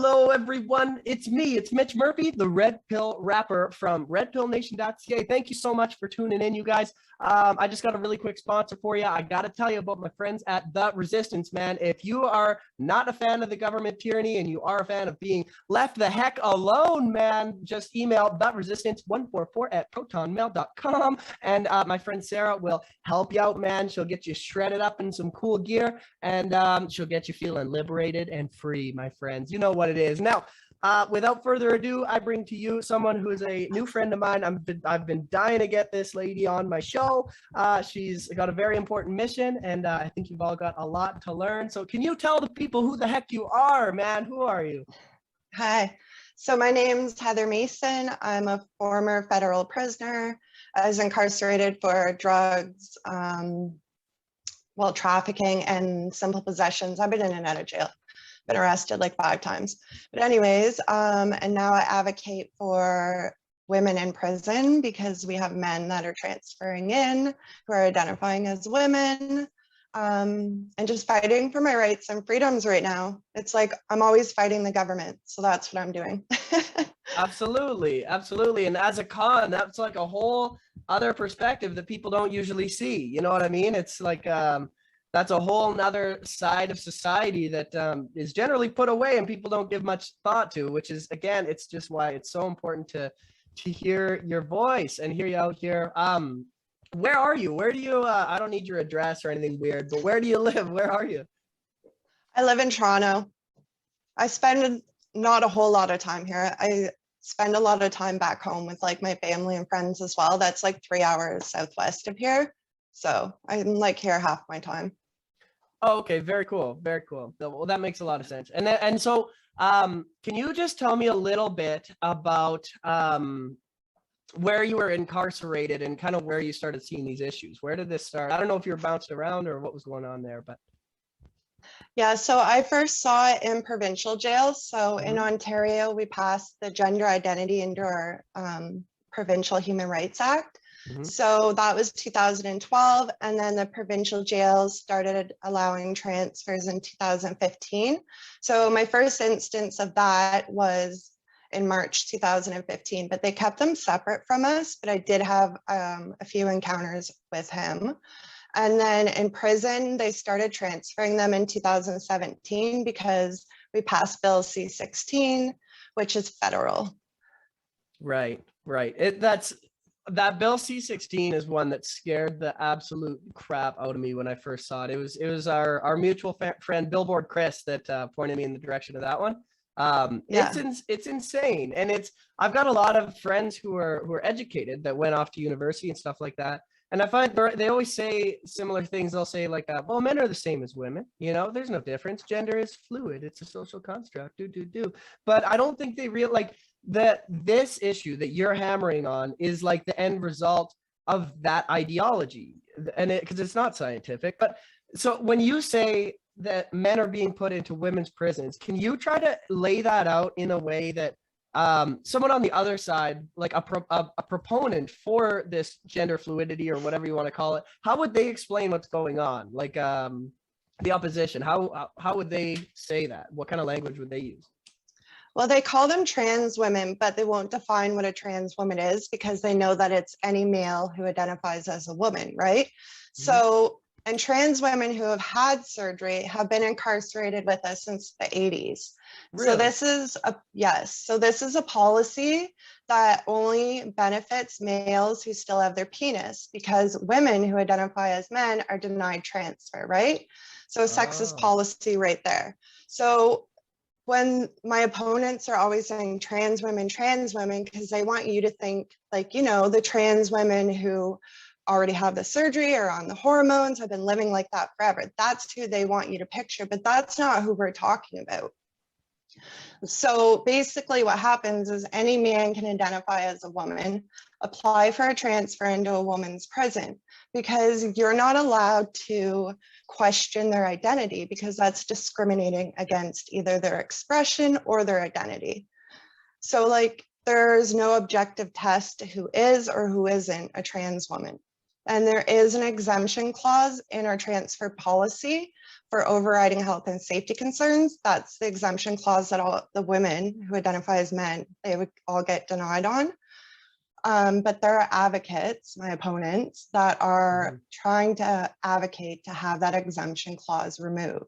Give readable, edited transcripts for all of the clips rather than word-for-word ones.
Hello, everyone. It's me. It's Mitch Murphy, the Red Pill rapper from redpillnation.ca. Thank you so much for tuning in, you guys. I just got a really quick sponsor for you. I got to tell you about my friends at The Resistance, man. If you are not a fan of the government tyranny and you are a fan of being left the heck alone, man, just email theresistance144@protonmail.com. And my friend Sarah will help you out, man. She'll get you shredded up in some cool gear, and she'll get you feeling liberated and free, my friends. You know what it is. Now, without further ado, I bring to you someone who is a new friend of mine. I've been dying to get this lady on my show. She's got a very important mission, and I think you've all got a lot to learn. So can you tell the people who the heck you are, man? Who are you? Hi. So my name's Heather Mason. I'm a former federal prisoner. I was incarcerated for drugs, trafficking and simple possessions. I've been in and out of jail. Been arrested like 5 times. But anyways, and now I advocate for women in prison because we have men that are transferring in who are identifying as women, and just fighting for my rights and freedoms right now. It's like I'm always fighting the government. So that's what I'm doing. Absolutely. Absolutely. And as a con, that's like a whole other perspective that people don't usually see. You know what I mean? It's like, that's a whole nother side of society that is generally put away and people don't give much thought to, which is, again, it's just why it's so important to hear your voice and hear you out here. Where are you? Where do you, I don't need your address or anything weird, but where do you live? Where are you? I live in Toronto. I spend not a whole lot of time here. I spend a lot of time back home with like my family and friends as well. That's like 3 hours southwest of here. So I'm like here half my time. Oh, okay. Very cool. Very cool. Well, that makes a lot of sense. And so, can you just tell me a little bit about where you were incarcerated and kind of where you started seeing these issues? Where did this start? I don't know if you were bounced around or what was going on there, but. Yeah, so I first saw it in provincial jails. So in Ontario, we passed the Gender Identity into our Provincial Human Rights Act. So that was 2012, and then the provincial jails started allowing transfers in 2015. So my first instance of that was in March 2015, but they kept them separate from us, but I did have a few encounters with him. And then in prison, they started transferring them in 2017 because we passed Bill C-16, which is federal. Right. That Bill C-16 is one that scared the absolute crap out of me when I first saw it. It was our mutual friend Billboard Chris that pointed me in the direction of that one. It's insane, and I've got a lot of friends who are educated that went off to university and stuff like that. And I find they always say similar things. They'll say like, well, men are the same as women. You know, there's no difference. Gender is fluid. It's a social construct. But I don't think they that this issue that you're hammering on is like the end result of that ideology, and because it's not scientific. But so when you say that men are being put into women's prisons, can you try to lay that out in a way that someone on the other side, like a proponent for this gender fluidity or whatever you want to call it, how would they explain what's going on? Like the opposition, how would they say that? What kind of language would they use? Well, they call them trans women, but they won't define what a trans woman is because they know that it's any male who identifies as a woman, right? So, and trans women who have had surgery have been incarcerated with us since the 80s. Really? So this is a policy that only benefits males who still have their penis, because women who identify as men are denied transfer, right? So sexist policy right there. So when my opponents are always saying trans women, because they want you to think like, you know, the trans women who already have the surgery or on the hormones have been living like that forever. That's who they want you to picture, but that's not who we're talking about. So basically what happens is any man can identify as a woman, apply for a transfer into a woman's prison, because you're not allowed to question their identity, because that's discriminating against either their expression or their identity. So like there's no objective test to who is or who isn't a trans woman. And there is an exemption clause in our transfer policy for overriding health and safety concerns. That's the exemption clause that all the women who identify as men, they would all get denied on. But there are advocates, my opponents, that are trying to advocate to have that exemption clause removed,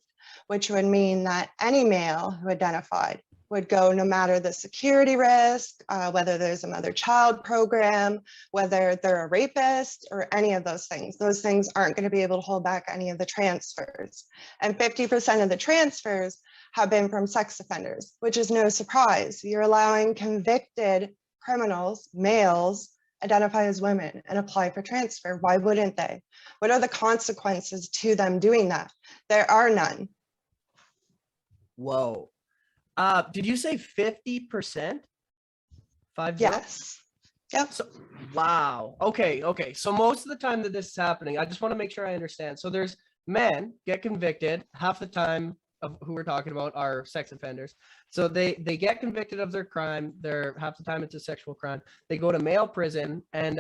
which would mean that any male who identified would go no matter the security risk, whether there's a mother child program, whether they're a rapist or any of those things. Those things aren't going to be able to hold back any of the transfers. And 50% of the transfers have been from sex offenders, which is no surprise. You're allowing convicted criminals, males, identify as women and apply for transfer. Why wouldn't they? What are the consequences to them doing that? There are none. Whoa. Did you say 50%? 50? Yes. Yep. So, wow. Okay. So most of the time that this is happening, I just want to make sure I understand. So there's men get convicted half the time of who we're talking about are sex offenders. So they get convicted of their crime. They're half the time it's a sexual crime. They go to male prison, and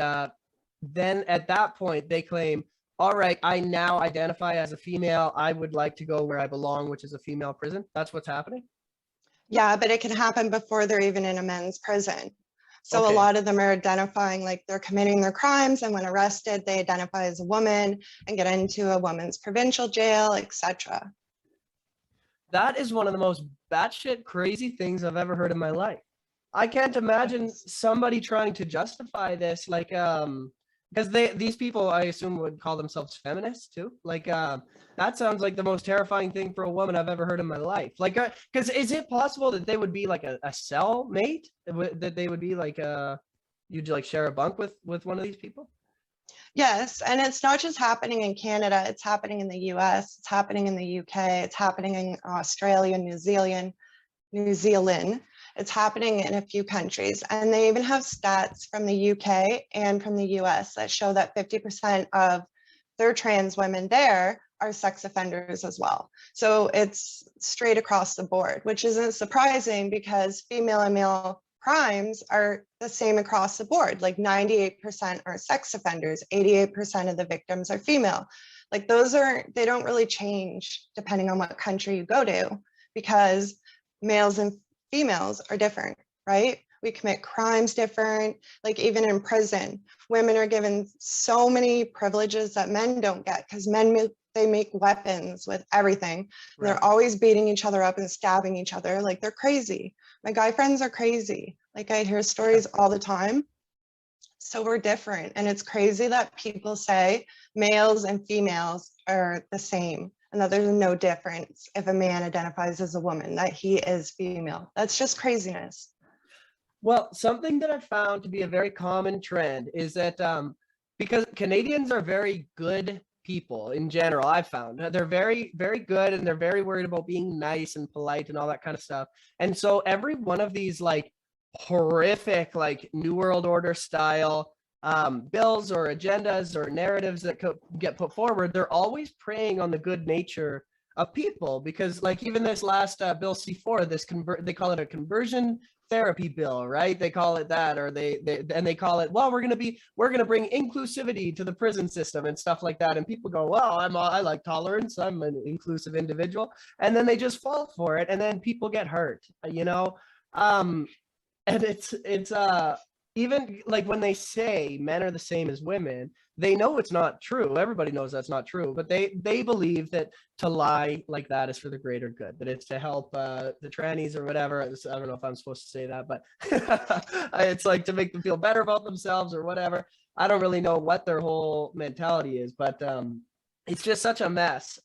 then at that point they claim, all right, I now identify as a female. I would like to go where I belong, which is a female prison. That's what's happening. Yeah, but it can happen before they're even in a men's prison. So Okay. a lot of them are identifying like they're committing their crimes, and when arrested, they identify as a woman and get into a woman's provincial jail, etc. That is one of the most batshit crazy things I've ever heard in my life. I can't imagine somebody trying to justify this, like, because these people, I assume, would call themselves feminists too. Like, that sounds like the most terrifying thing for a woman I've ever heard in my life. Like, because is it possible that they would be like a cell mate? That they would be like, you'd like share a bunk with one of these people? Yes, and it's not just happening in Canada, it's happening in the US, it's happening in the UK, it's happening in Australia, New Zealand. It's happening in a few countries. And they even have stats from the UK and from the US that show that 50% of their trans women there are sex offenders as well. So it's straight across the board, which isn't surprising because female and male crimes are the same across the board. Like 98% are sex offenders, 88% of the victims are female. Like they don't really change depending on what country you go to, because males and females are different, right? We commit crimes different. Like even in prison, women are given so many privileges that men don't get, because men, they make weapons with everything. Right. They're always beating each other up and stabbing each other. Like they're crazy. My guy friends are crazy. Like I hear stories all the time. So we're different. And it's crazy that people say males and females are the same, and that there's no difference if a man identifies as a woman, that he is female. That's just craziness. Well, something that I found to be a very common trend is that because Canadians are very good people in general, I've found they're very, very good, and they're very worried about being nice and polite and all that kind of stuff. And so every one of these like horrific, like New World Order style bills or agendas or narratives that get put forward, they're always preying on the good nature of people. Because like even this last bill C4, they call it a conversion therapy bill, right? They call it that, or they call it, well, we're going to bring inclusivity to the prison system and stuff like that. And people go, well, I like tolerance, I'm an inclusive individual, and then they just fall for it, and then people get hurt, you know. And it's even like when they say men are the same as women, they know it's not true. Everybody knows that's not true, but they believe that to lie like that is for the greater good, that it's to help the trannies or whatever. I don't know if I'm supposed to say that, but it's like to make them feel better about themselves or whatever. I don't really know what their whole mentality is, but it's just such a mess.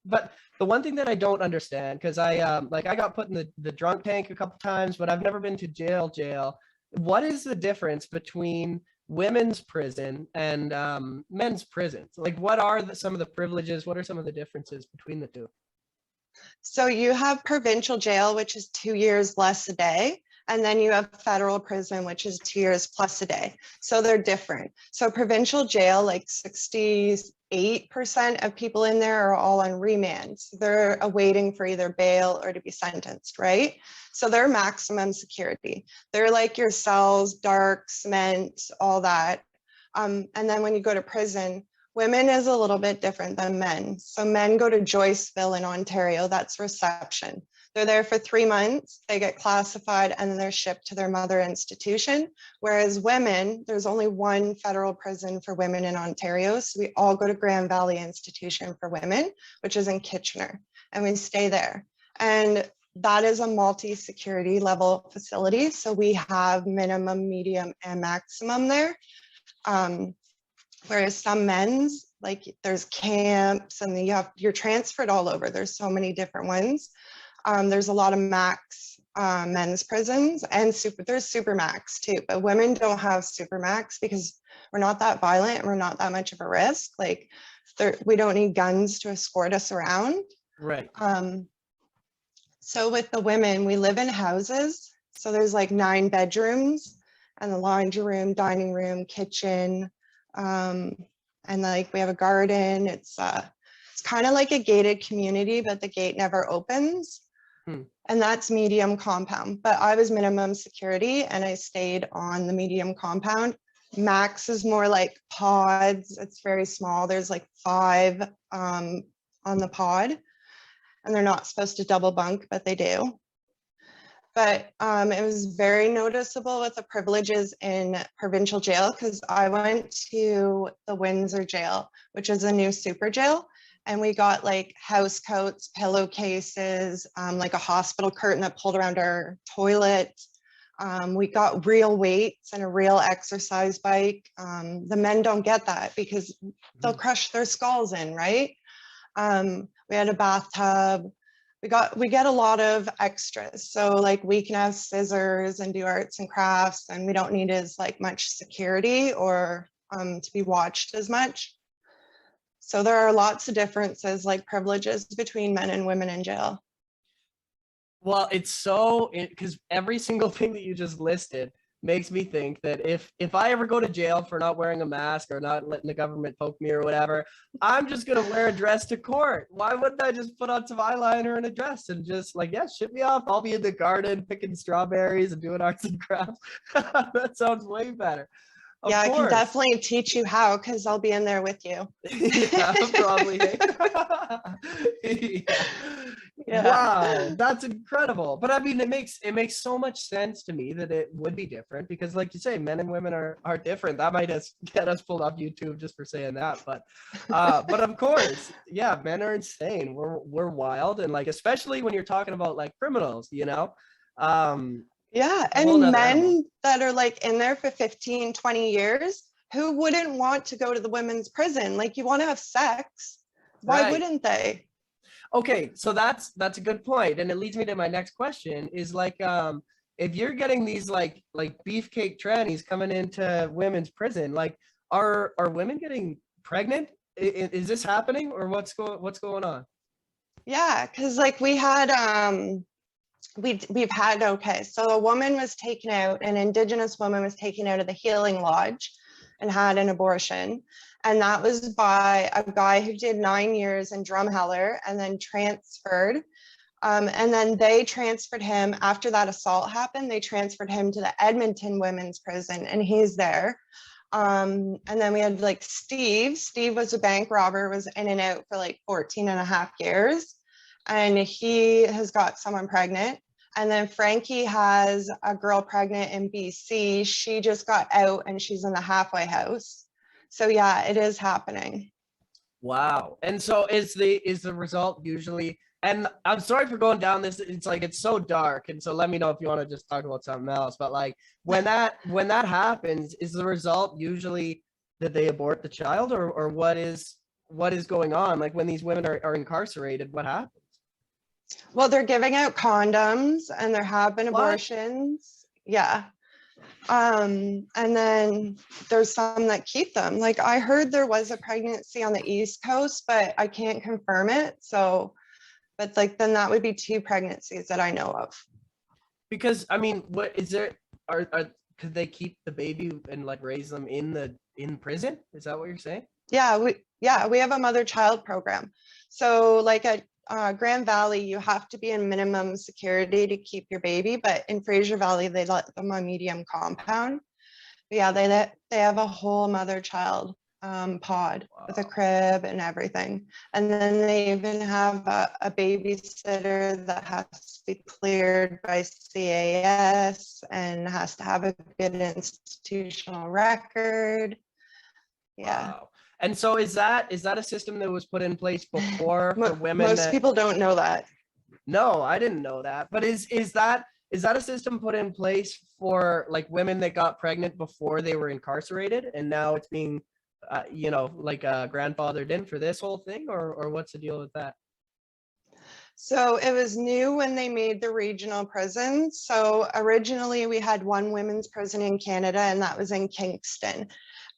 But the one thing that I don't understand, because I got put in the drunk tank a couple times, but I've never been to jail. What is the difference between women's prison and men's prisons? Like, what are some of the privileges? What are some of the differences between the two? So you have provincial jail, which is 2 years less a day. And then you have federal prison, which is 2 years plus a day. So they're different. So provincial jail, like 68% of people in there are all on remand. So they're awaiting for either bail or to be sentenced, right? So they're maximum security. They're like your cells, dark, cement, all that. And then when you go to prison, women is a little bit different than men. So men go to Joyceville in Ontario, that's reception. They're there for 3 months, they get classified, and then they're shipped to their mother institution. Whereas women, there's only one federal prison for women in Ontario. So we all go to Grand Valley Institution for Women, which is in Kitchener, and we stay there. And that is a multi-security level facility. So we have minimum, medium, and maximum there. Whereas some men's, like there's camps and you're transferred all over. There's so many different ones. There's a lot of max men's prisons and there's super max too, but women don't have super max because we're not that violent and we're not that much of a risk. Like we don't need guns to escort us around. Right. So with the women, we live in houses. So there's like 9 bedrooms and the laundry room, dining room, kitchen. And like we have a garden. It's kind of like a gated community, but the gate never opens. And that's medium compound. But I was minimum security and I stayed on the medium compound. Max is more like pods. It's very small. There's like 5 on the pod. And they're not supposed to double bunk, but they do. But it was very noticeable with the privileges in provincial jail because I went to the Windsor jail, which is a new super jail. And we got like house coats, pillowcases, like a hospital curtain that pulled around our toilet. We got real weights and a real exercise bike. The men don't get that because they'll crush their skulls in, right? We had a bathtub. We get a lot of extras. So like we can have scissors and do arts and crafts, and we don't need as like much security or to be watched as much. So there are lots of differences, like privileges between men and women in jail. Well, because every single thing that you just listed makes me think that if I ever go to jail for not wearing a mask or not letting the government poke me or whatever, I'm just gonna wear a dress to court. Why wouldn't I just put on some eyeliner and a dress and just like, yeah, ship me off? I'll be in the garden picking strawberries and doing arts and crafts. That sounds way better. Yeah, I can definitely teach you how because I'll be in there with you. Yeah, probably. Yeah. Wow, that's incredible. But I mean, it makes so much sense to me that it would be different because, like you say, men and women are different. That might get us pulled off YouTube just for saying that. But of course, yeah, men are insane. We're wild, and like especially when you're talking about like criminals, you know. Yeah, and men that are like in there for 15, 20 years, who wouldn't want to go to the women's prison? Like you want to have sex. Why wouldn't they? Okay, so that's a good point. And it leads me to my next question is like, if you're getting these like beefcake trannies coming into women's prison, like are women getting pregnant? Is this happening or what's going on? Yeah, because like we had we've had, okay, so a woman was taken out, an Indigenous woman was taken out of the Healing Lodge and had an abortion. And that was by a guy who did 9 years in Drumheller and then transferred. And then they transferred him, after that assault happened, they transferred him to the Edmonton Women's Prison and he's there. And then we had like Steve was a bank robber, was in and out for like 14 and a half years. And he has got someone pregnant. And then Frankie has a girl pregnant in BC. She just got out and she's in the halfway house. So yeah, it is happening. Wow. And so is the result usually, and I'm sorry for going down this, it's like it's so dark. And so let me know if you want to just talk about something else. But like when that happens, is the result usually that they abort the child or what is going on? Like when these women are incarcerated, what happens? Well, they're giving out condoms and there have been abortions. Yeah. And then there's some that keep them. Like I heard there was a pregnancy on the East Coast, but I can't confirm it. So, but like then that would be 2 pregnancies that I know of. Because I mean, what is there? Could they keep the baby and like raise them in prison? Is that what you're saying? Yeah, we have a mother-child program. So like at Grand Valley, you have to be in minimum security to keep your baby, but in Fraser Valley, they let them on medium compound. Yeah, they have a whole mother child pod with a Wow. crib and everything. And then they even have a babysitter that has to be cleared by CAS and has to have a good institutional record. Yeah. Wow. And so is that a system that was put in place before for women Most that? people don't know that. No, I didn't know that. But is that a system put in place for like women that got pregnant before they were incarcerated, and now it's being, like grandfathered in for this whole thing, or what's the deal with that? So it was new when they made the regional prisons. So originally we had one women's prison in Canada, and that was in Kingston.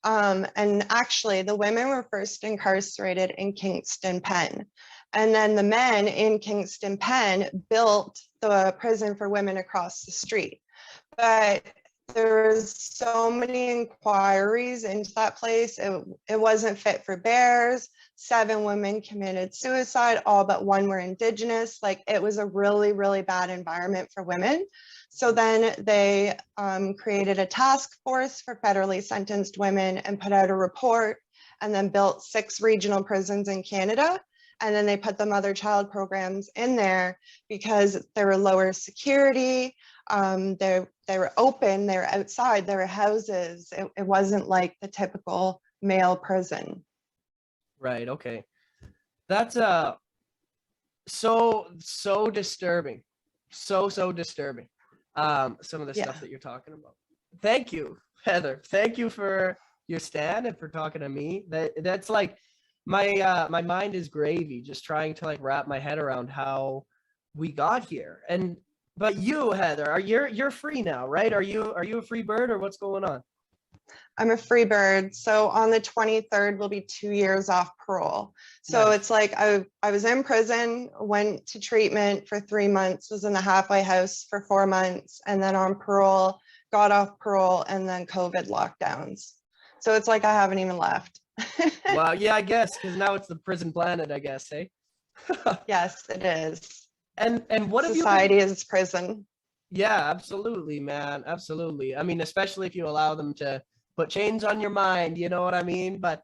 And actually, the women were first incarcerated in Kingston Pen. And then the men in Kingston Pen built the prison for women across the street. But there was so many inquiries into that place. It wasn't fit for bears. 7 women committed suicide, all but 1 were Indigenous. Like, it was a really, really bad environment for women. So then they created a task force for federally sentenced women and put out a report, and then built 6 regional prisons in Canada. And then they put the mother-child programs in there because there were lower security. They were open, they were outside, there were houses. It wasn't like the typical male prison. Right. Okay. That's so disturbing. So disturbing. Some of the stuff Yeah. that you're talking about. Thank you, Heather. Thank you for your stand and for talking to me. That's like my mind is gravy just trying to like wrap my head around how we got here. And but you, Heather, you're free now, right? Are you a free bird, or what's going on? I'm a free bird. So on the 23rd, we'll be 2 years off parole. So Nice. it's like I was in prison, went to treatment for 3 months, was in the halfway house for 4 months, and then on parole, got off parole, and then COVID lockdowns. So it's like I haven't even left. Well, yeah, I guess because now it's the prison planet, I guess, hey? Yes, it is. And what have you been? Society is prison. Yeah, absolutely, man. Absolutely. I mean, especially if you allow them to put chains on your mind, you know what I mean? But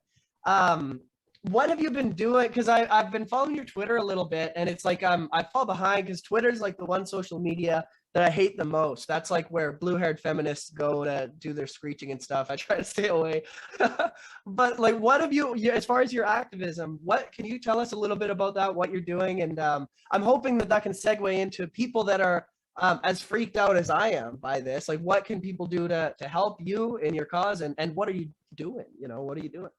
what have you been doing? Because I've been following your Twitter a little bit, and it's like I fall behind because Twitter's like the one social media that I hate the most. That's like where blue-haired feminists go to do their screeching and stuff. I try to stay away. But like, what have as far as your activism, what can you tell us a little bit about that, what you're doing? And I'm hoping that can segue into people that are as freaked out as I am by this. Like, what can people do to help you in your cause, and what are you doing? What are you doing?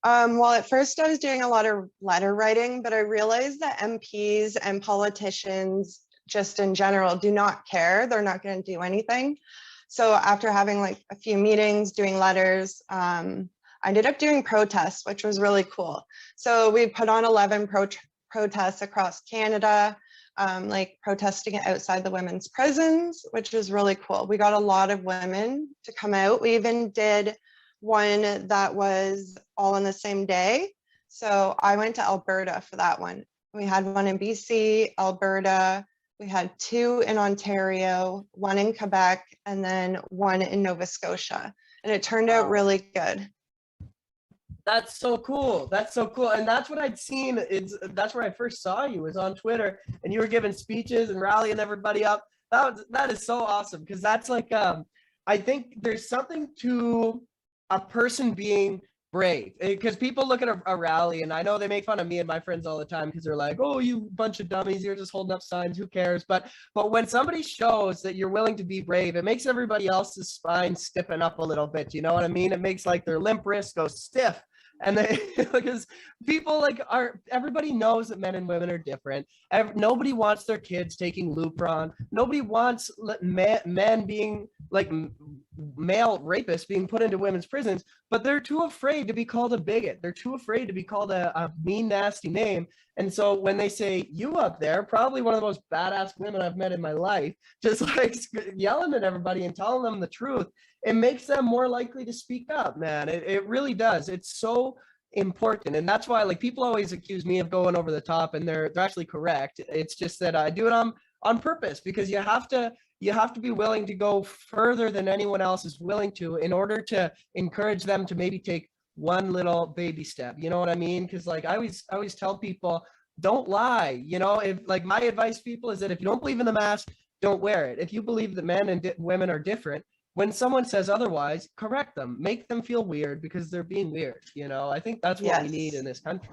Well, at first I was doing a lot of letter writing, but I realized that MPs and politicians just in general do not care. They're not going to do anything. So after having like a few meetings, doing letters, I ended up doing protests, which was really cool. So we put on 11 protests across Canada, like protesting outside the women's prisons, which was really cool. We got a lot of women to come out. We even did one that was all on the same day. So I went to Alberta for that one. We had one in BC, Alberta. We had 2 in Ontario, 1 in Quebec, and then 1 in Nova Scotia. And it turned out really good. That's so cool. That's so cool. And that's what I'd seen. That's where I first saw you, was on Twitter, and you were giving speeches and rallying everybody up. That is so awesome, because that's like I think there's something to a person being brave, because people look at a rally, and I know they make fun of me and my friends all the time because they're like, oh, you bunch of dummies, you're just holding up signs, who cares? But when somebody shows that you're willing to be brave, it makes everybody else's spine stiffen up a little bit, you know what I mean? It makes like their limp wrist go stiff. And they, because people everybody knows that men and women are different. Nobody wants their kids taking Lupron. Nobody wants men being like male rapists being put into women's prisons, but they're too afraid to be called a bigot. They're too afraid to be called a mean, nasty name. And so when they say you up there, probably one of the most badass women I've met in my life, just like yelling at everybody and telling them the truth, it makes them more likely to speak up, man. It really does. It's so important. And that's why like people always accuse me of going over the top, and they're actually correct. It's just that I do it on purpose, because you have to you have to be willing to go further than anyone else is willing to in order to encourage them to maybe take one little baby step. You know what I mean? Because like I always tell people, don't lie. You know, if like my advice to people is that if you don't believe in the mask, don't wear it. If you believe that men and women are different, when someone says otherwise, correct them, make them feel weird because they're being weird. You know, I think that's what we need in this country.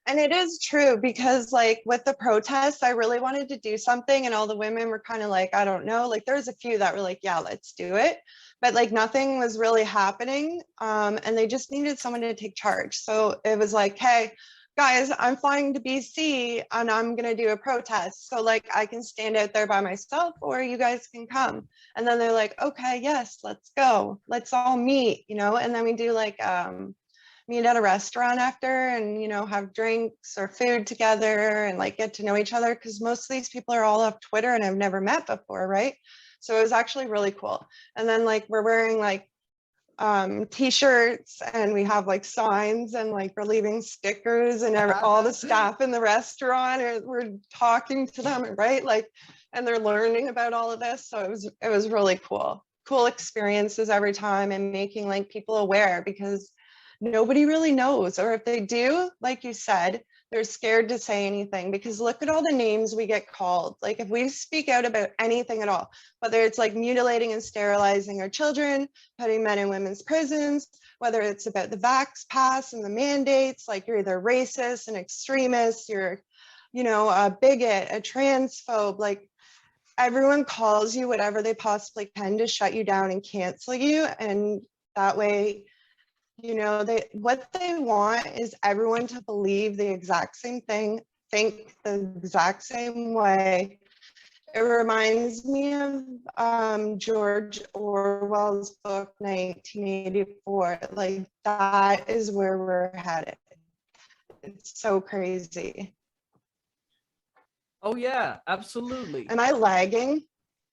And it is true because like with the protests, I really wanted to do something and all the women were kind of like, I don't know, like there's a few that were like, yeah, let's do it. But like nothing was really happening. And they just needed someone to take charge. So it was like, hey, guys, I'm flying to BC and I'm going to do a protest. So like I can stand out there by myself or you guys can come. And then they're like, okay, yes, let's go. Let's all meet, you know, and then we do like, meet at a restaurant after and, you know, have drinks or food together and like get to know each other. Cause most of these people are all off Twitter and I've never met before. Right. So it was actually really cool. And then like, we're wearing like t-shirts and we have like signs and like we're leaving stickers and all the staff in the restaurant or we're talking to them, right? Like, and they're learning about all of this. So it was really cool experiences every time and making like people aware because nobody really knows, or if they do, like you said, they're scared to say anything because look at all the names we get called. Like if we speak out about anything at all, whether it's like mutilating and sterilizing our children, putting men in women's prisons, whether it's about the vax pass and the mandates, like you're either racist, an extremist, you're, you know, a bigot, a transphobe, like everyone calls you whatever they possibly can to shut you down and cancel you. And that way, you know, what they want is everyone to believe the exact same thing, think the exact same way. It reminds me of George Orwell's book 1984. Like that is where we're headed. It's so crazy. Oh yeah, absolutely. Am I lagging?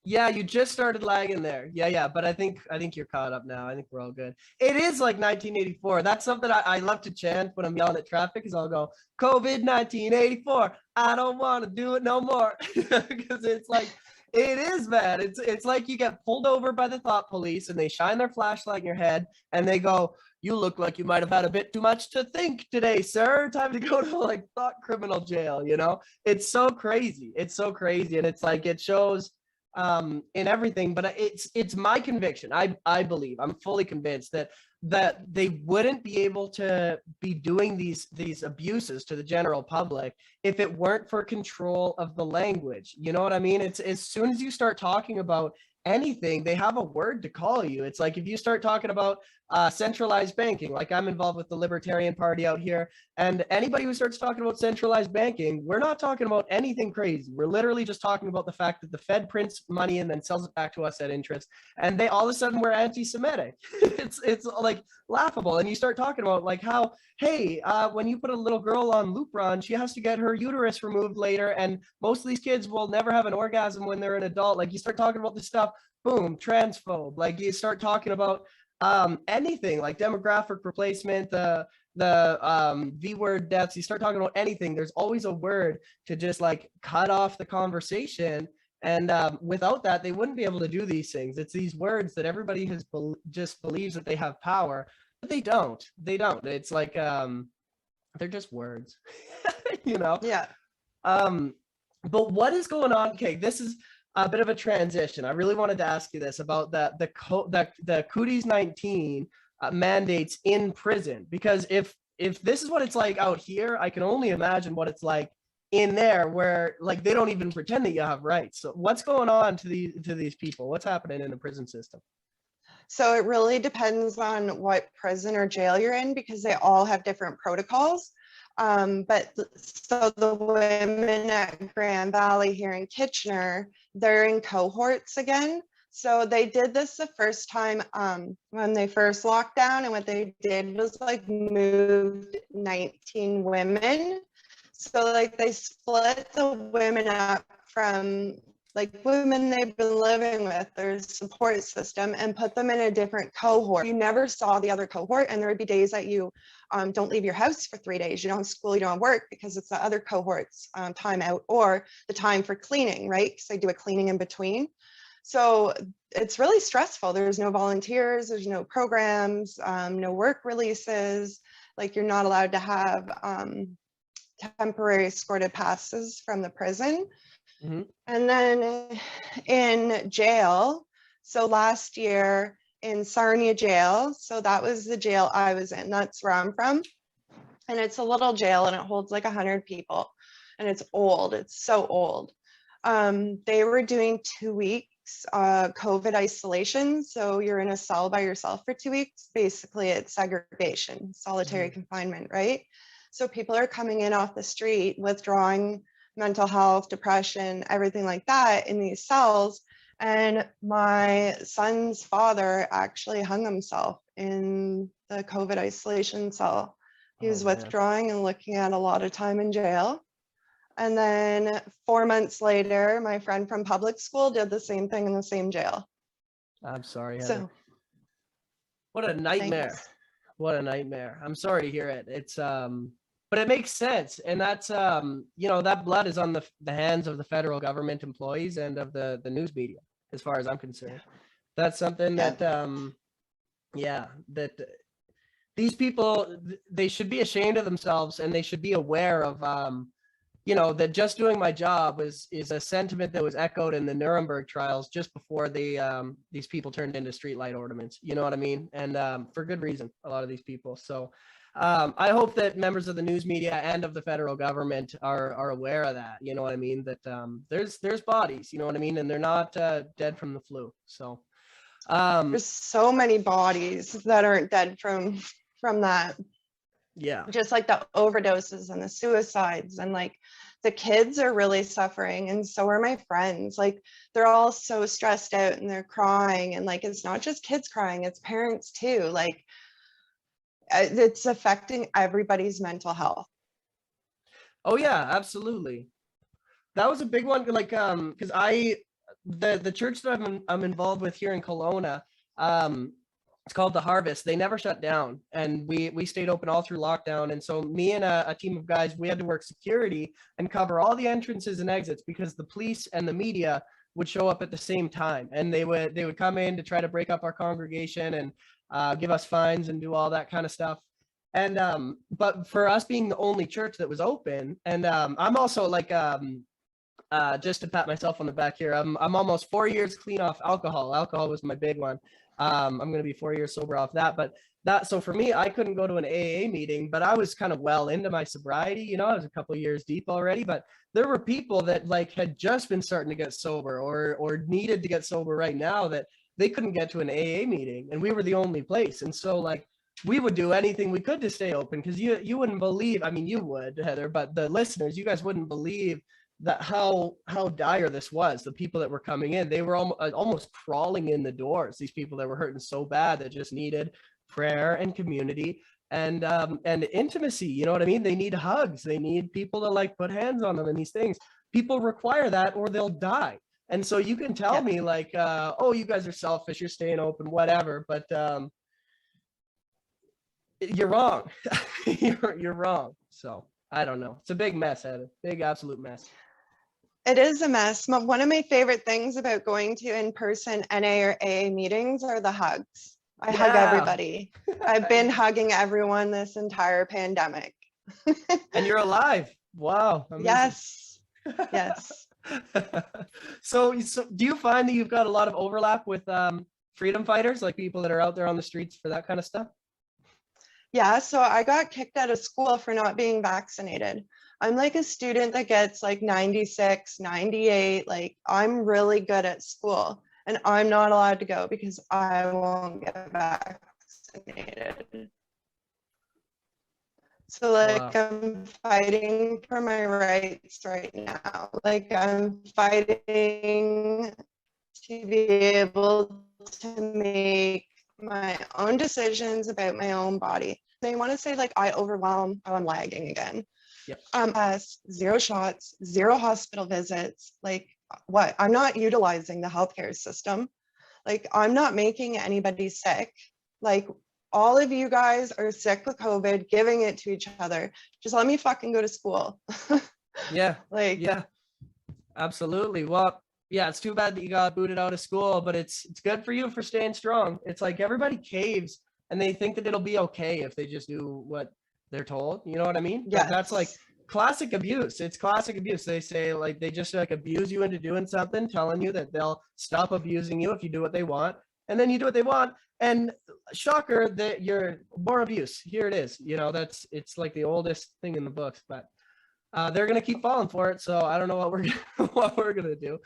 Yeah, you just started lagging there. Yeah, but I think you're caught up now. I think we're all good. It is like 1984. That's something I love to chant when I'm yelling at traffic. Is I'll go COVID 1984. I don't want to do it no more because it's like it is, man. It's like you get pulled over by the thought police and they shine their flashlight in your head and they go, "You look like you might have had a bit too much to think today, sir. Time to go to like thought criminal jail." You know, it's so crazy. It's so crazy, and it's like it shows in everything, but it's my conviction. I believe, I'm fully convinced that they wouldn't be able to be doing these abuses to the general public if it weren't for control of the language. You know what I mean? It's as soon as you start talking about anything, they have a word to call you. It's like if you start talking about centralized banking, like I'm involved with the Libertarian Party out here, and anybody who starts talking about centralized banking, we're not talking about anything crazy. We're literally just talking about the fact that the Fed prints money and then sells it back to us at interest, and they all of a sudden we're anti-Semitic. it's like laughable. And you start talking about like how, hey, when you put a little girl on Lupron, she has to get her uterus removed later, and most of these kids will never have an orgasm when they're an adult. Like you start talking about this stuff, boom, transphobe. Like you start talking about anything like demographic replacement, the V-word deaths. You start talking about anything, there's always a word to just like cut off the conversation. And without that, they wouldn't be able to do these things. It's these words that everybody has just believes that they have power, but they don't. It's like they're just words. You know? Yeah. But what is going on? Okay, this is a bit of a transition. I really wanted to ask you this about the Cooties 19 mandates in prison, because if this is what it's like out here, I can only imagine what it's like in there, where like they don't even pretend that you have rights. So what's going on to these people? What's happening in the prison system? So it really depends on what prison or jail you're in because they all have different protocols. But so the women at Grand Valley here in Kitchener, they're in cohorts again. So they did this the first time when they first locked down, and what they did was like moved 19 women. So like they split the women up from like women they've been living with, their support system, and put them in a different cohort. You never saw the other cohort, and there would be days that you don't leave your house for 3 days. You don't have school, you don't have work, because it's the other cohort's time out, or the time for cleaning, right? Because they do a cleaning in between. So it's really stressful. There's no volunteers, there's no programs, no work releases. Like, you're not allowed to have temporary escorted passes from the prison. Mm-hmm. And then in jail, so last year in Sarnia jail, so that was the jail I was in, that's where I'm from. And it's a little jail and it holds like 100 people, and it's old, it's so old. They were doing 2 weeks COVID isolation. So you're in a cell by yourself for 2 weeks. Basically, it's segregation, solitary confinement, right? So people are coming in off the street, withdrawing, mental health, depression, everything like that in these cells. And my son's father actually hung himself in the COVID isolation cell. He was withdrawing and looking at a lot of time in jail. And then 4 months later, my friend from public school did the same thing in the same jail. I'm sorry, Heather. So, what a nightmare. thanks. What a nightmare. I'm sorry to hear it. It's but it makes sense. And that's you know, that blood is on the hands of the federal government employees and of the news media, as far as I'm concerned. That's something that that these people, they should be ashamed of themselves, and they should be aware of you know, that just doing my job is a sentiment that was echoed in the Nuremberg trials just before these people turned into streetlight ornaments. You know what I mean? And for good reason, a lot of these people. So I hope that members of the news media and of the federal government are aware of that. You know what I mean? That there's bodies, you know what I mean? And they're not dead from the flu. So There's so many bodies that aren't dead from that. Yeah. Just like the overdoses and the suicides, and like the kids are really suffering, and so are my friends. Like, they're all so stressed out and they're crying, and like, it's not just kids crying, it's parents too. Like, it's affecting everybody's mental health. Oh yeah, absolutely. That was a big one. Like, because the church that I'm involved with here in Kelowna, it's called The Harvest. They never shut down, and we stayed open all through lockdown. And so me and a team of guys, we had to work security and cover all the entrances and exits, because the police and the media would show up at the same time, and they would come in to try to break up our congregation and give us fines and do all that kind of stuff. And but for us being the only church that was open, and I'm also like just to pat myself on the back here, I'm almost 4 years clean off alcohol. Alcohol was my big one. I'm going to be 4 years sober off that. But so for me, I couldn't go to an AA meeting, but I was kind of well into my sobriety. You know, I was a couple of years deep already, but there were people that like had just been starting to get sober or needed to get sober right now, that they couldn't get to an AA meeting, and we were the only place. And so like, we would do anything we could to stay open, because you wouldn't believe, I mean, you would, Heather, but the listeners, you guys wouldn't believe that how dire this was. The people that were coming in, they were almost crawling in the doors. These people that were hurting so bad, that just needed prayer and community and intimacy. You know what I mean? They need hugs. They need people to like put hands on them and these things. People require that or they'll die. And so you can tell me like, oh, you guys are selfish, you're staying open, whatever. But you're wrong. you're wrong. So I don't know. It's a big mess, Heather. Big absolute mess. It is a mess. One of my favorite things about going to in-person NA or AA meetings are the hugs. I hug everybody. I've been hugging everyone this entire pandemic. And you're alive. Wow. Amazing. Yes. Yes. So do you find that you've got a lot of overlap with freedom fighters, like people that are out there on the streets for that kind of stuff? Yeah, so I got kicked out of school for not being vaccinated. I'm like a student that gets like 96, 98. Like, I'm really good at school, and I'm not allowed to go because I won't get vaccinated. So like, wow. I'm fighting for my rights right now. Like, I'm fighting to be able to make my own decisions about my own body. They want to say like I overwhelm. Oh, I'm lagging again. Yep. 0 shots, 0 hospital visits. Like, what? I'm not utilizing the healthcare system. Like, I'm not making anybody sick. Like, all of you guys are sick with COVID, giving it to each other. Just let me fucking go to school. Yeah. Like, Yeah, absolutely. Well, yeah, it's too bad that you got booted out of school, but it's good for you for staying strong. It's like everybody caves and they think that it'll be okay if they just do what they're told. You know what I mean? But that's like yes. classic abuse. It's classic abuse. They say like they just like abuse you into doing something, telling you that they'll stop abusing you if you do what they want. And then you do what they want. And shocker that you're more abuse. Here it is. You know, it's like the oldest thing in the books, but they're gonna keep falling for it. So I don't know what we're what we're gonna do.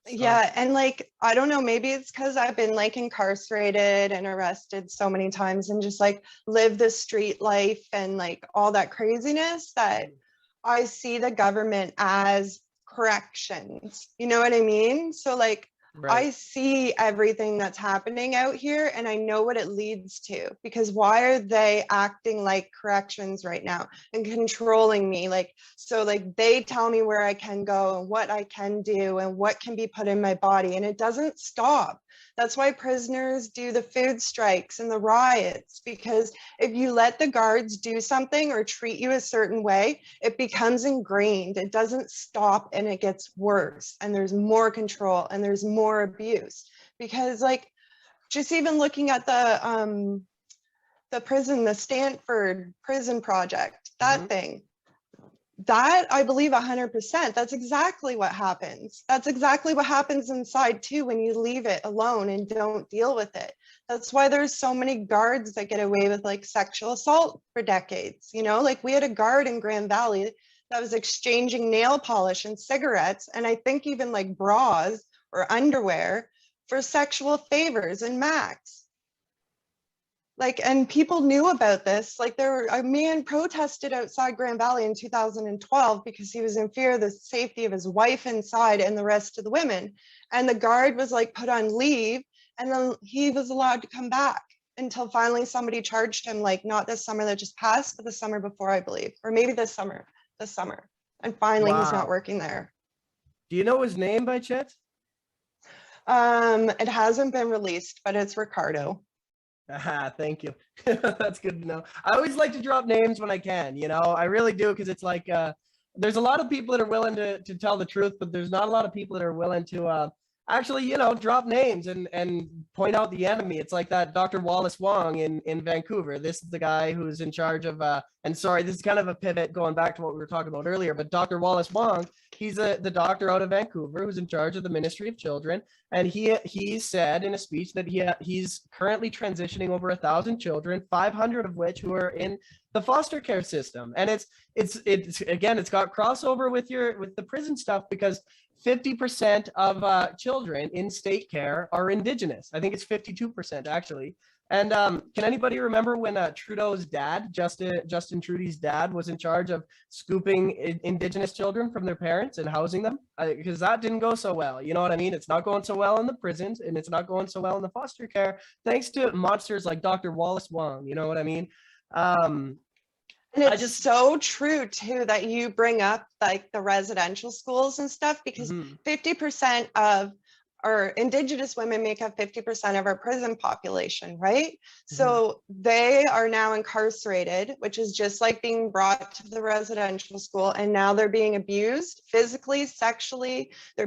So, Yeah, and like, I don't know, maybe it's because I've been like incarcerated and arrested so many times and just like live the street life and like all that craziness that I see the government as corrections. You know what I mean? So like, I right. see everything that's happening out here and I know what it leads to, because why are they acting like corrections right now and controlling me? Like, so like they tell me where I can go and what I can do and what can be put in my body, and it doesn't stop. That's why prisoners do the food strikes and the riots, because if you let the guards do something or treat you a certain way, it becomes ingrained. It doesn't stop and it gets worse. And there's more control and there's more abuse. Because like, just even looking at the prison, the Stanford prison project, Mm-hmm. that thing, that I believe 100%. That's exactly what happens. That's exactly what happens inside too when you leave it alone and don't deal with it. That's why there's so many guards that get away with like sexual assault for decades. You know, like we had a guard in Grand Valley that was exchanging nail polish and cigarettes, and I think even like bras or underwear for sexual favors in Max. Like, and people knew about this. Like, there were a man protested outside Grand Valley in 2012 because he was in fear of the safety of his wife inside and the rest of the women. And the guard was like put on leave, and then he was allowed to come back until finally somebody charged him, like not this summer that just passed, but the summer before, I believe, or maybe this summer. And finally he's not Wow. working there. Do you know his name by chance? It hasn't been released, but it's Ricardo. Ah, thank you. That's good to know. I always like to drop names when I can, you know, I really do, because it's like there's a lot of people that are willing to tell the truth, but there's not a lot of people that are willing to actually, you know, drop names and point out the enemy. It's like that Dr. Wallace Wong in Vancouver. This is the guy who's in charge of and sorry, this is kind of a pivot going back to what we were talking about earlier, but Dr. Wallace Wong, he's the doctor out of Vancouver who's in charge of the Ministry of Children. And he said in a speech that he's currently transitioning over 1,000 children, 500 of which who are in the foster care system. And it's again, it's got crossover with the prison stuff, because 50% of children in state care are Indigenous. I think it's 52% actually. And can anybody remember when Trudeau's dad, Justin Trudeau's dad, was in charge of scooping Indigenous children from their parents and housing them? Because that didn't go so well. You know what I mean? It's not going so well in the prisons, and it's not going so well in the foster care, thanks to monsters like Dr. Wallace Wong. You know what I mean? Um, And I it's just, so true too that you bring up like the residential schools and stuff, because mhm, 50% of our Indigenous women make up 50% of our prison population, right? mhm. So they are now incarcerated, which is just like being brought to the residential school, and now they're being abused physically, sexually. They're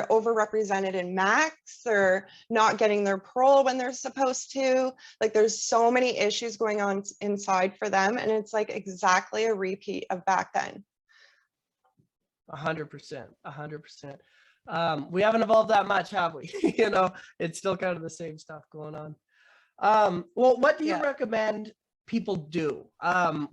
overrepresented in max. They're not getting their parole when they're supposed to. Like, there's so many issues going on inside for them, and it's like exactly a repeat of back then. 100%, 100%. We haven't evolved that much, have we? You know, it's still kind of the same stuff going on. Well, what do you Yeah. recommend people do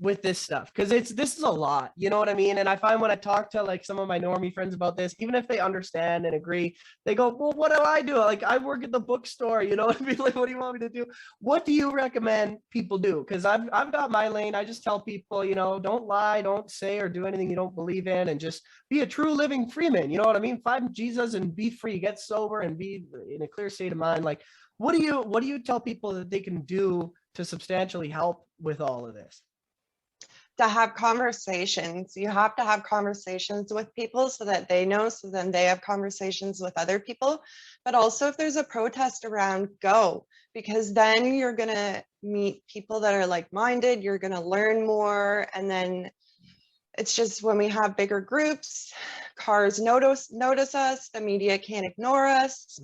with this stuff? Because this is a lot, you know what I mean? And I find when I talk to like some of my normie friends about this, even if they understand and agree, they go, well, what do I do? Like, I work at the bookstore, you know what I mean? Like, what do you want me to do? What do you recommend people do? Because I've got my lane. I just tell people, you know, don't lie, don't say or do anything you don't believe in, and just be a true living freeman. You know what I mean? Find Jesus and be free, get sober and be in a clear state of mind. Like, what do you tell people that they can do to substantially help with all of this? to have conversations. You have to have conversations with people so that they know, so then they have conversations with other people. But also if there's a protest around, go, because then you're going to meet people that are like-minded, you're going to learn more. And then it's just when we have bigger groups, cars notice us, the media can't ignore us,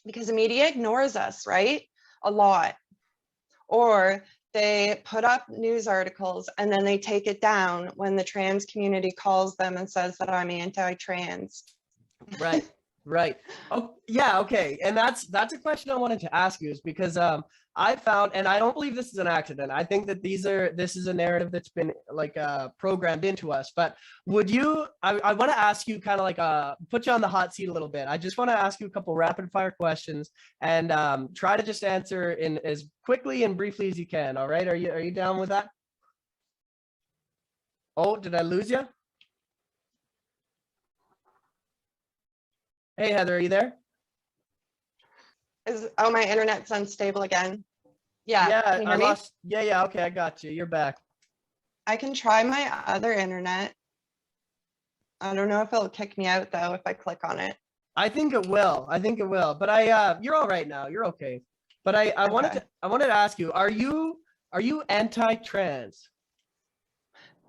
because the media ignores us, right? A lot. Or they put up news articles and then they take it down when the trans community calls them and says that I'm anti-trans. Right. Right. Oh, yeah. Okay. And that's a question I wanted to ask you, is because I found, and I don't believe this is an accident. I think that this is a narrative that's been like programmed into us. But would you? I want to ask you, kind of like put you on the hot seat a little bit. I just want to ask you a couple rapid fire questions and try to just answer in as quickly and briefly as you can. All right? Are you down with that? Oh, did I lose you? Hey, Heather, are you there? My internet's unstable again. Yeah. Yeah, Can you hear I me? lost. Yeah. Okay, I got you. You're back. I can try my other internet. I don't know if it'll kick me out though if I click on it. I think it will. But you're all right now. You're okay. But I wanted to ask you, are you anti-trans?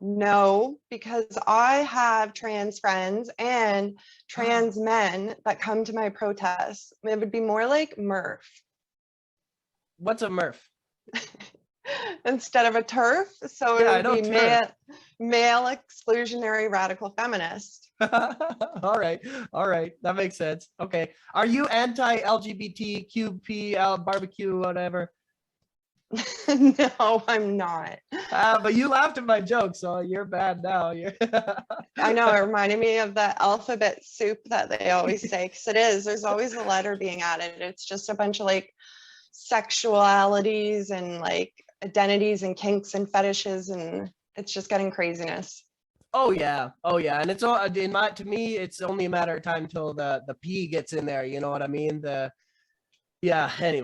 No, because I have trans friends and trans men that come to my protests. It would be more like MRF. What's a MRF? Instead of a TERF. So Yeah, I it know would be TERF. male exclusionary radical feminist. All right. That makes sense. Okay. Are you anti-LGBTQP barbecue, whatever? No, I'm not. But you laughed at my joke, so you're bad now. I know, it reminded me of the alphabet soup that they always say, because it is. There's always a letter being added. It's just a bunch of like sexualities and like identities and kinks and fetishes, and it's just getting craziness. Oh yeah, and it's all to me. It's only a matter of time till the P gets in there. You know what I mean? Anyway,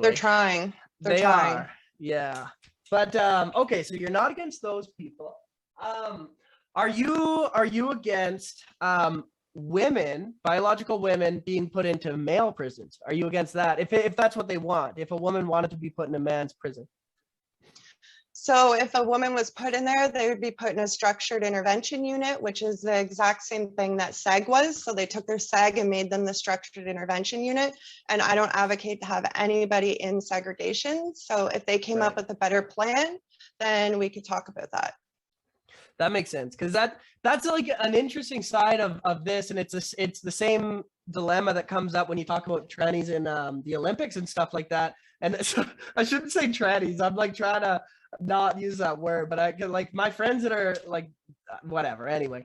They're trying. They are. Yeah, but okay. So you're not against those people. Are you against women, biological women, being put into male prisons? Are you against that? If that's what they want, if a woman wanted to be put in a man's prison? So if a woman was put in there, they would be put in a structured intervention unit, which is the exact same thing that SEG was. So they took their SEG and made them the structured intervention unit. And I don't advocate to have anybody in segregation. So if they came up with a better plan, then we could talk about that. That makes sense, because that's like an interesting side of this, and it's the same dilemma that comes up when you talk about trannies in the Olympics and stuff like that. And so, I shouldn't say trannies. I'm like trying to not use that word, but I can, like, my friends that are like whatever. Anyway,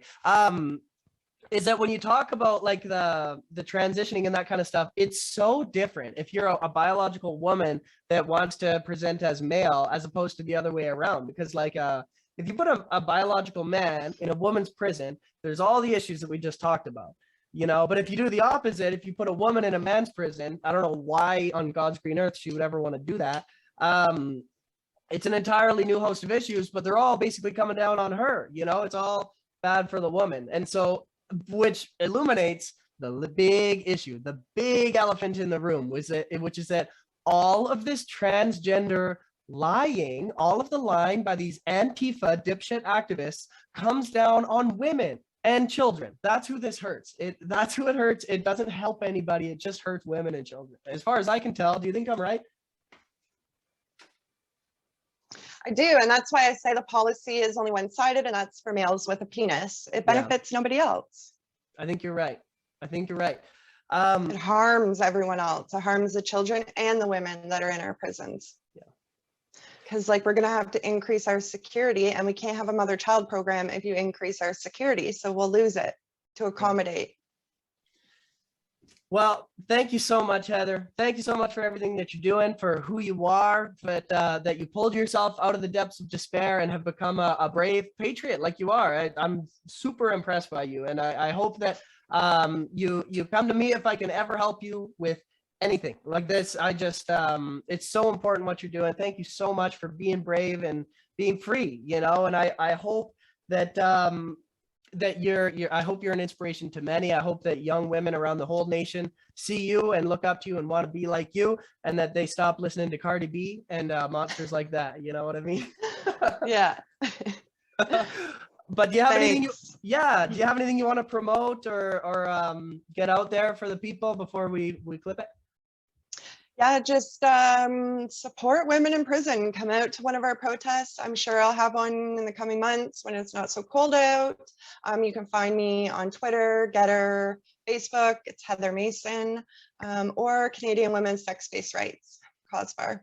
is that when you talk about like the transitioning and that kind of stuff, it's so different if you're a biological woman that wants to present as male as opposed to the other way around, because like if you put a biological man in a woman's prison, there's all the issues that we just talked about, you know. But if you do the opposite, if you put a woman in a man's prison, I don't know why on God's green earth she would ever want to do that. It's an entirely new host of issues, but they're all basically coming down on her, you know. It's all bad for the woman. And so, which illuminates the big issue, the big elephant in the room, which is that all of this transgender lying, all of the lying by these Antifa dipshit activists comes down on women and children. That's who this hurts. That's who it hurts. It doesn't help anybody. It just hurts women and children, as far as I can tell. Do you think I'm right? I do, and that's why I say the policy is only one-sided, and that's for males with a penis. It benefits nobody else. I think you're right. It harms everyone else. It harms the children and the women that are in our prisons. Because like we're going to have to increase our security, and we can't have a mother-child program if you increase our security. So we'll lose it to accommodate. Well, thank you so much, Heather. Thank you so much for everything that you're doing, for who you are, but that you pulled yourself out of the depths of despair and have become a brave patriot like you are. I'm super impressed by you, and I hope that you come to me if I can ever help you with anything like this. I just it's so important what you're doing. Thank you so much for being brave and being free, you know, and I hope that that I hope you're an inspiration to many. I hope that young women around the whole nation see you and look up to you and want to be like you, and that they stop listening to Cardi B and monsters like that. You know what I mean? Yeah. But do you have anything Thanks. do you have anything you want to promote or get out there for the people before we clip it? Yeah, just support women in prison. Come out to one of our protests. I'm sure I'll have one in the coming months when it's not so cold out. You can find me on Twitter, Getter, Facebook. It's Heather Mason, or Canadian Women's Sex-Based Rights, COSBAR.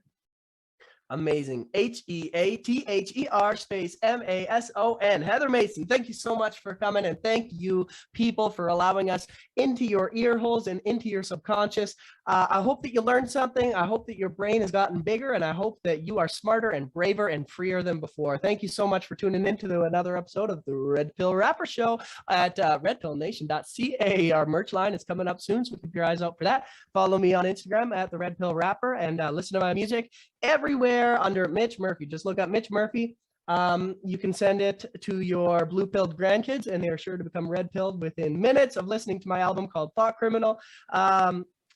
Amazing. HEATHER space MASON. Heather Mason, thank you so much for coming, and thank you, people, for allowing us into your ear holes and into your subconscious. I hope that you learned something. I hope that your brain has gotten bigger, and I hope that you are smarter and braver and freer than before. Thank you so much for tuning in to another episode of the Red Pill Rapper Show at redpillnation.ca. Our merch line is coming up soon, so keep your eyes out for that. Follow me on Instagram at the Red Pill Rapper, and listen to my music everywhere under Mitch Murphy. Just look up Mitch Murphy. You can send it to your blue-pilled grandkids, and they are sure to become red-pilled within minutes of listening to my album called Thought Criminal.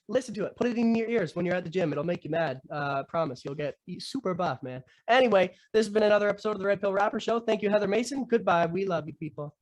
Listen to it. Put it in your ears when you're at the gym. It'll make you mad. Promise. You'll get super buff, man. Anyway, this has been another episode of the Red Pill Rapper Show. Thank you, Heather Mason. Goodbye. We love you, people.